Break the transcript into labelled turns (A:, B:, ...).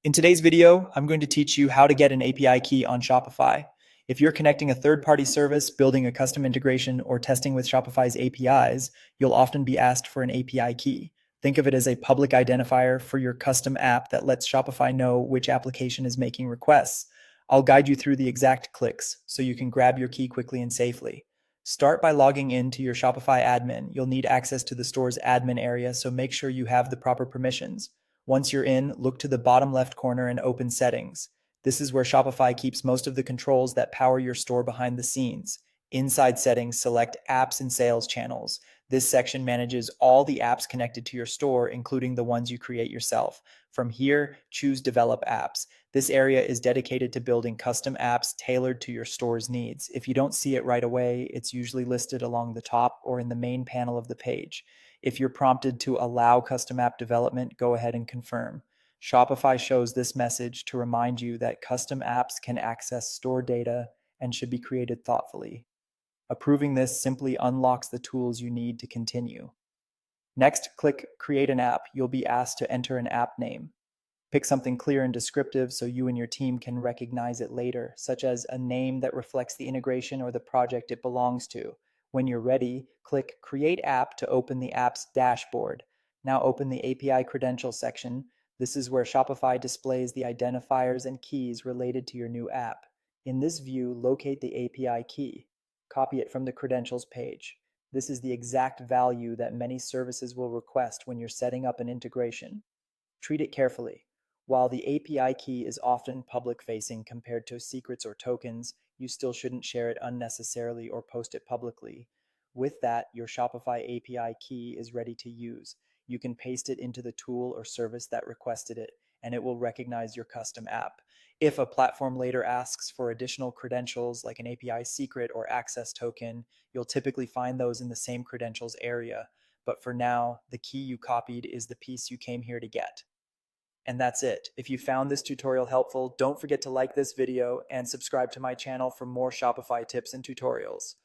A: In today's video, I'm going to teach you how to get an API key on Shopify. If you're connecting a third-party service, building a custom integration, or testing with Shopify's APIs, you'll often be asked for an API key. Think of it as a public identifier for your custom app that lets Shopify know which application is making requests. I'll guide you through the exact clicks so you can grab your key quickly and safely. Start by logging in to your Shopify admin. You'll need access to the store's admin area, so make sure you have the proper permissions. Once you're in, look to the bottom left corner and open Settings. This is where Shopify keeps most of the controls that power your store behind the scenes. Inside Settings, select Apps and Sales Channels. This section manages all the apps connected to your store, including the ones you create yourself. From here, choose Develop Apps. This area is dedicated to building custom apps tailored to your store's needs. If you don't see it right away, it's usually listed along the top or in the main panel of the page. If you're prompted to allow custom app development, go ahead and confirm. Shopify shows this message to remind you that custom apps can access store data and should be created thoughtfully. Approving this simply unlocks the tools you need to continue. Next, click Create an App. You'll be asked to enter an app name. Pick something clear and descriptive so you and your team can recognize it later, such as a name that reflects the integration or the project it belongs to. When you're ready, click Create App to open the app's dashboard. Now open the API credentials section. This is where Shopify displays the identifiers and keys related to your new app. In this view, locate the API key. Copy it from the credentials page. This is the exact value that many services will request when you're setting up an integration. Treat it carefully. While the API key is often public-facing compared to secrets or tokens, you still shouldn't share it unnecessarily or post it publicly. With that, your Shopify API key is ready to use. You can paste it into the tool or service that requested it, and it will recognize your custom app. If a platform later asks for additional credentials like an API secret or access token, you'll typically find those in the same credentials area. But for now, the key you copied is the piece you came here to get. And that's it. If you found this tutorial helpful, don't forget to like this video and subscribe to my channel for more Shopify tips and tutorials.